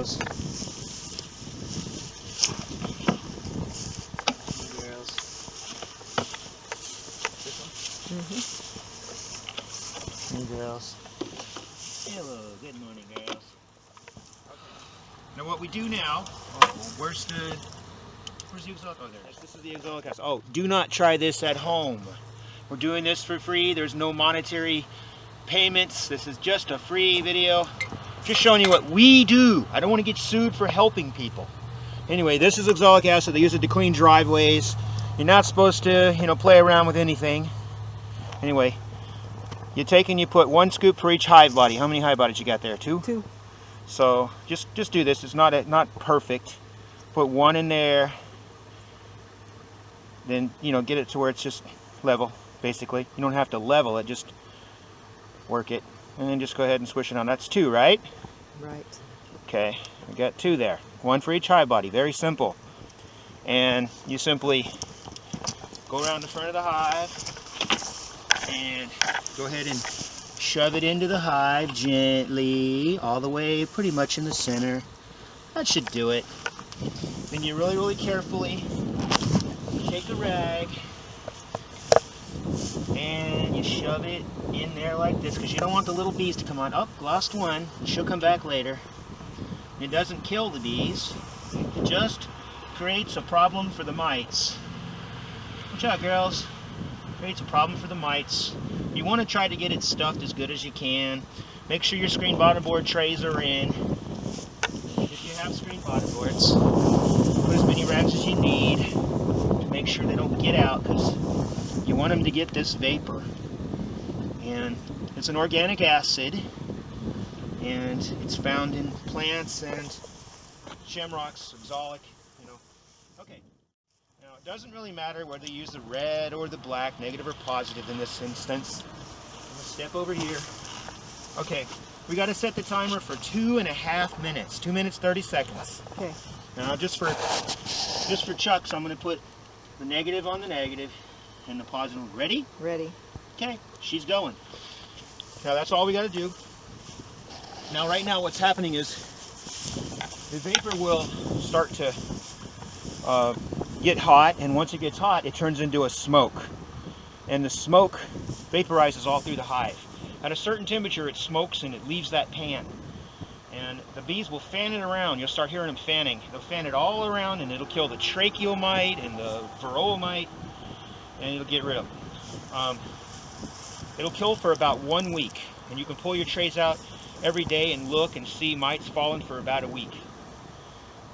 girls. Hey girls. Hello, good morning girls. Okay. Now what we do now, where's the Oxalic? Oh, there it is. This is the Oxalic acid. Oh, do not try this at home. We're doing this for free. There's no monetary payments. This is just a free video. Just showing you what we do. I don't want to get sued for helping people. Anyway, this is oxalic acid. They use it to clean driveways. You're not supposed to, play around with anything. Anyway, you take and you put 1 scoop for each hive body. How many hive bodies you got there? 2? 2. So just do this. It's not perfect. Put 1 in there. Then get it to where it's just level, basically. You don't have to level it, just work it. And then just go ahead and swish it on. That's 2, right? Right. Okay, we got 2 there. 1 for each hive body. Very simple. And you simply go around the front of the hive and go ahead and shove it into the hive gently, all the way pretty much in the center. That should do it. Then you really carefully take a rag and you shove it in there like this, because you don't want the little bees to come on. Oh, lost one. She'll come back later. It doesn't kill the bees. It just creates a problem for the mites. Watch out, girls. Creates a problem for the mites. You want to try to get it stuffed as good as you can. Make sure your screen bottom board trays are in. If you have screen bottom boards, put as many rags as you need to make sure they don't get out, because you want them to get this vapor. And it's an organic acid, and it's found in plants and shamrocks, oxalic, Okay. Now, it doesn't really matter whether you use the red or the black, negative or positive in this instance. I'm going to step over here. Okay, we got to set the timer for 2.5 minutes, 2 minutes 30 seconds. Okay. Now, just for Chucks, I'm going to put the negative on the negative and the positive. Ready? Ready. Okay, she's going. Now that's all we got to do. Now right now what's happening is the vapor will start to get hot, and once it gets hot it turns into a smoke. And the smoke vaporizes all through the hive. At a certain temperature it smokes and it leaves that pan. And the bees will fan it around. You'll start hearing them fanning. They'll fan it all around and it'll kill the tracheal mite and the varroa mite, and it'll get rid of them. It'll kill for about 1 week, and you can pull your trays out every day and look and see mites falling for about a week.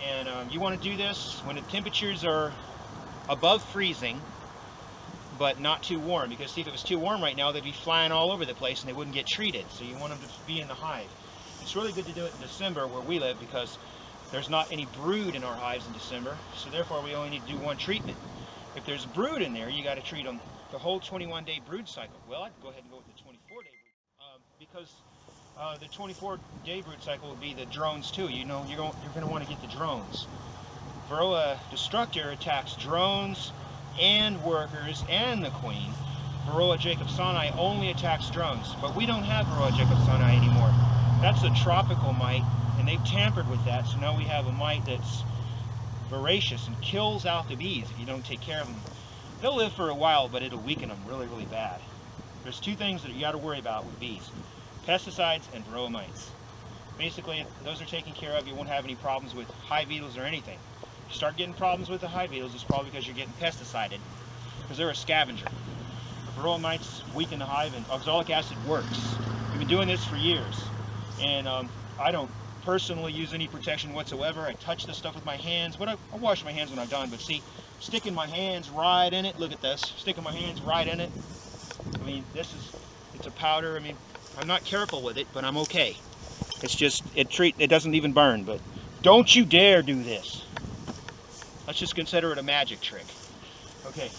And you want to do this when the temperatures are above freezing, but not too warm, because see, if it was too warm right now, they'd be flying all over the place and they wouldn't get treated. So you want them to be in the hive. It's really good to do it in December where we live, because there's not any brood in our hives in December, so therefore we only need to do 1 treatment. If there's brood in there, you got to treat them the whole 21-day brood cycle. Well, I'd go ahead and go with the 24-day brood, because the 24-day brood cycle would be the drones too. You're going to want to get the drones. Varroa destructor attacks drones and workers and the queen. Varroa jacobsoni only attacks drones, but we don't have Varroa jacobsoni anymore. That's a tropical mite, and they've tampered with that, so now we have a mite that's voracious and kills out the bees if you don't take care of them. They'll live for a while, but it'll weaken them really bad. There's 2 things that you got to worry about with bees: pesticides and varroa mites. Basically, if those are taken care of, you won't have any problems with hive beetles or anything. If you start getting problems with the hive beetles, it's probably because you're getting pesticided, because they're a scavenger. Varroa mites weaken the hive, and oxalic acid works. We've been doing this for years, and I don't personally use any protection whatsoever. I touch this stuff with my hands, but I wash my hands when I'm done. But see, sticking my hands right in it, look at this, sticking my hands right in it. I mean, it's a powder. I mean, I'm not careful with it, but I'm okay. It's just, it doesn't even burn, but don't you dare do this. Let's just consider it a magic trick. Okay,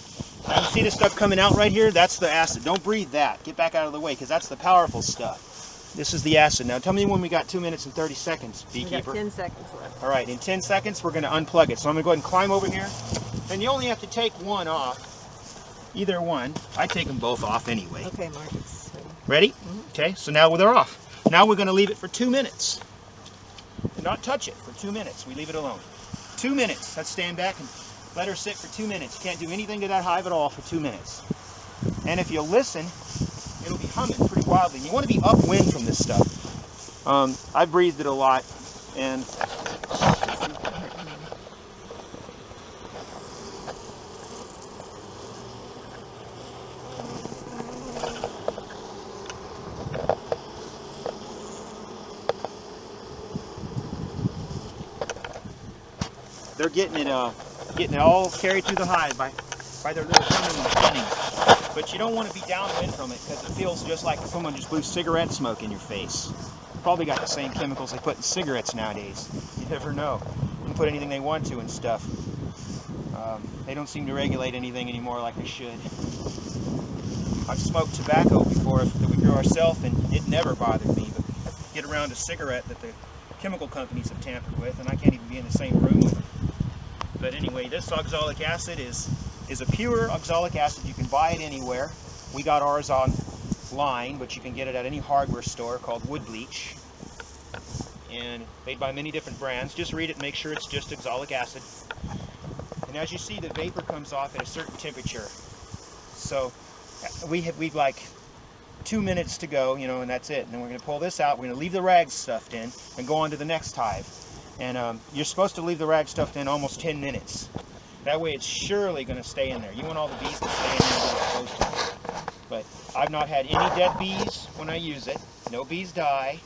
now you see this stuff coming out right here? That's the acid. Don't breathe that. Get back out of the way, because that's the powerful stuff. This is the acid. Now tell me when we got 2 minutes and 30 seconds, beekeeper. We got 10 seconds left. All right, in 10 seconds we're going to unplug it. So I'm going to go ahead and climb over here. And you only have to take one off. Either one. I take them both off anyway. Okay, Marcus. Ready? Okay, so now they're off. Now we're going to leave it for 2 minutes. not touch it for 2 minutes. We leave it alone. 2 minutes. Let's stand back and let her sit for 2 minutes. You can't do anything to that hive at all for 2 minutes. And if you'll listen, it'll be humming pretty wildly. You want to be upwind from this stuff. I've breathed it a lot, and they're getting it all carried through the hive by their little humming and spinning. But you don't want to be downwind from it because it feels just like someone just blew cigarette smoke in your face. Probably got the same chemicals they put in cigarettes nowadays. You never know. They can put anything they want to and stuff. They don't seem to regulate anything anymore like they should. I've smoked tobacco before that we grew ourselves, and it never bothered me. But get around a cigarette that the chemical companies have tampered with, and I can't even be in the same room with them. But anyway, this oxalic acid is a pure oxalic acid. You can buy it anywhere. We got ours online, but you can get it at any hardware store, called wood bleach. And made by many different brands. Just read it and make sure it's just oxalic acid. And as you see, the vapor comes off at a certain temperature. So we've like 2 minutes to go, you know, and that's it. And then we're going to pull this out. We're going to leave the rags stuffed in and go on to the next hive. And you're supposed to leave the rag stuffed in almost 10 minutes. That way it's surely going to stay in there. You want all the bees to stay in there where they're supposed to. But I've not had any dead bees when I use it. No bees die,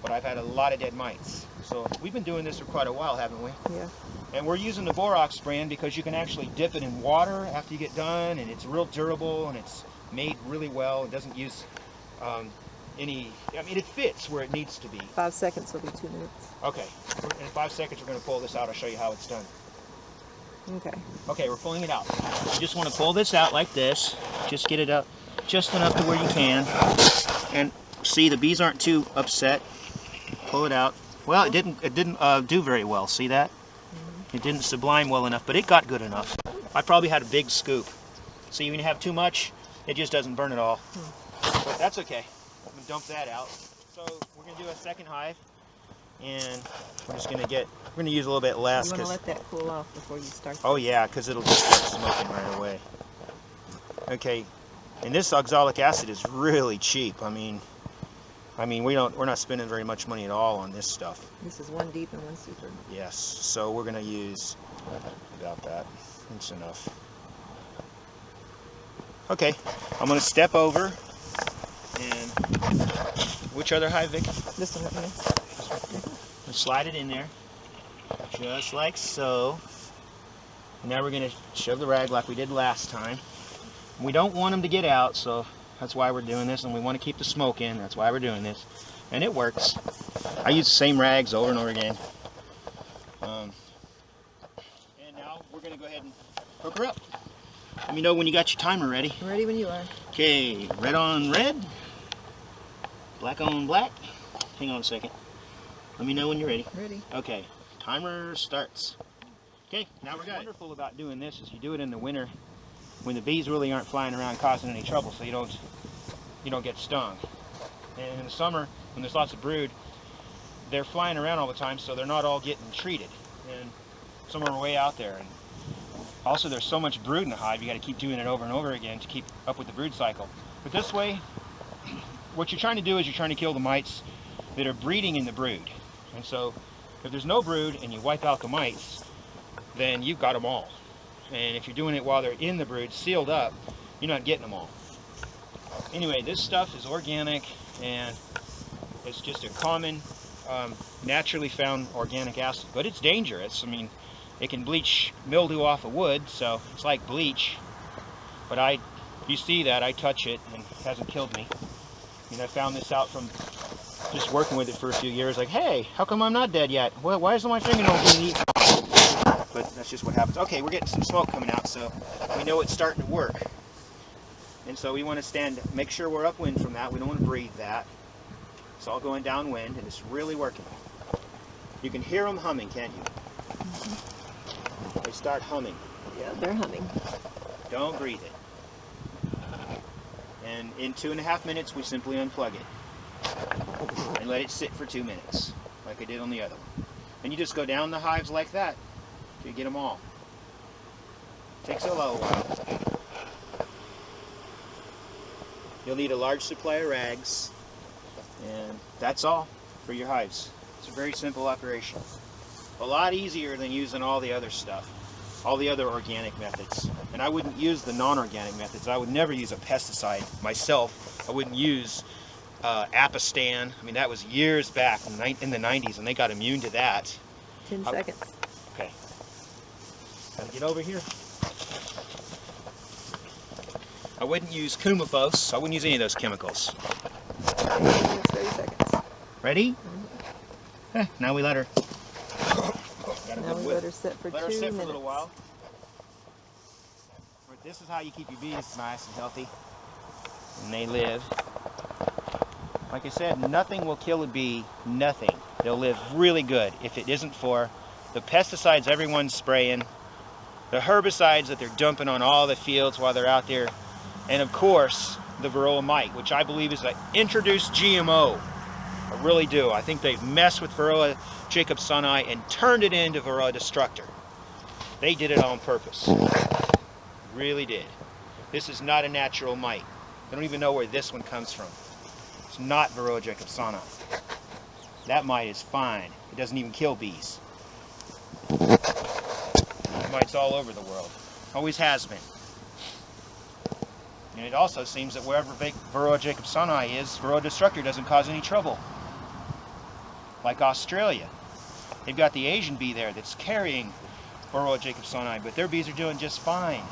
but I've had a lot of dead mites. So we've been doing this for quite a while, haven't we? Yeah. And we're using the borax brand because you can actually dip it in water after you get done, and it's real durable, and it's made really well. It doesn't use it fits where it needs to be. 5 seconds will be 2 minutes. Okay, in 5 seconds we're going to pull this out. I'll show you how it's done. Okay. Okay, we're pulling it out. You just want to pull this out like this. Just get it up just enough to where you can. And see, the bees aren't too upset. Pull it out. Well, it didn't do very well. See that? It didn't sublime well enough, but it got good enough. I probably had a big scoop. See, when you have too much, it just doesn't burn at all. But that's okay. I'm going to dump that out. So we're going to do a second hive, and we're just going to use a little bit less. You want to let that cool off before you start. Oh yeah, because it'll just start smoking right away. Okay, and this oxalic acid is really cheap. I mean, we're not spending very much money at all on this stuff. This is one deep and one super. Yes, so we're going to use about that. That's enough. Okay, I'm going to step over, and which other hive, Vic? This one, yeah. Slide it in there, just like so. Now we're going to shove the rag like we did last time. We don't want them to get out, so that's why we're doing this, and we want to keep the smoke in. That's why we're doing this, and it works. I use the same rags over and over again. And now we're going to go ahead and hook her up. Let me know when you got your timer ready. I'm ready when you are. Okay, red on red, black on black. Hang on a second. Let me know when you're ready. Ready. Okay, timer starts. Okay, now we're good. What's wonderful about doing this is you do it in the winter when the bees really aren't flying around causing any trouble, so you don't get stung. And in the summer, when there's lots of brood, they're flying around all the time, so they're not all getting treated. And some are way out there. And also, there's so much brood in the hive, you got to keep doing it over and over again to keep up with the brood cycle. But this way, what you're trying to do is you're trying to kill the mites that are breeding in the brood. And so, if there's no brood and you wipe out the mites, then you've got them all. And if you're doing it while they're in the brood, sealed up, you're not getting them all. Anyway, this stuff is organic, and it's just a common, naturally found organic acid. But it's dangerous. I mean, it can bleach mildew off of wood, so it's like bleach. But you see that, I touch it, and it hasn't killed me. I mean, I found this out from just working with it for a few years. Like, hey, how come I'm not dead yet? Well, why isn't my fingernail being eaten? But that's just what happens. Okay, we're getting some smoke coming out, so we know it's starting to work. And so we want to make sure we're upwind from that. We don't want to breathe that. It's all going downwind, and it's really working. You can hear them humming, can't you? Mm-hmm. They start humming. Yeah, they're humming. Don't breathe it. And in 2.5 minutes, we simply unplug it and let it sit for 2 minutes, like I did on the other one. And you just go down the hives like that till you get them all. Takes a little while. You'll need a large supply of rags, and that's all for your hives. It's a very simple operation. A lot easier than using all the other stuff, all the other organic methods. And I wouldn't use the non-organic methods. I would never use a pesticide myself. I wouldn't use Apistan. I mean, that was years back in the 90s, and they got immune to that. 10 seconds. Okay. Gotta get over here. I wouldn't use Kumafos. I wouldn't use any of those chemicals. 10 minutes, 30 seconds. Ready? Now we let her. Now we let her sit for 2 minutes. Let her sit for a little while. This is how you keep your bees nice and healthy. And they live. Like I said, nothing will kill a bee. Nothing. They'll live really good if it isn't for the pesticides everyone's spraying, the herbicides that they're dumping on all the fields while they're out there, and of course, the Varroa mite, which I believe is an introduced GMO. I really do. I think they've messed with Varroa jacobsoni and turned it into Varroa destructor. They did it on purpose. Really did. This is not a natural mite. I don't even know where this one comes from. It's not Varroa jacobsoni. That mite is fine. It doesn't even kill bees. Mites all over the world. Always has been. And it also seems that wherever Varroa jacobsoni is, Varroa destructor doesn't cause any trouble. Like Australia. They've got the Asian bee there that's carrying Varroa jacobsoni, but their bees are doing just fine.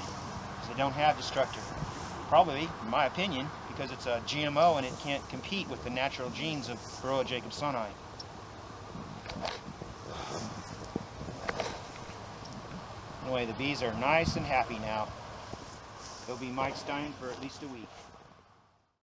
They don't have destructor. Probably, in my opinion, because it's a GMO and it can't compete with the natural genes of Varroa jacobsoni. Anyway, the bees are nice and happy now. They'll be mite dying for at least a week.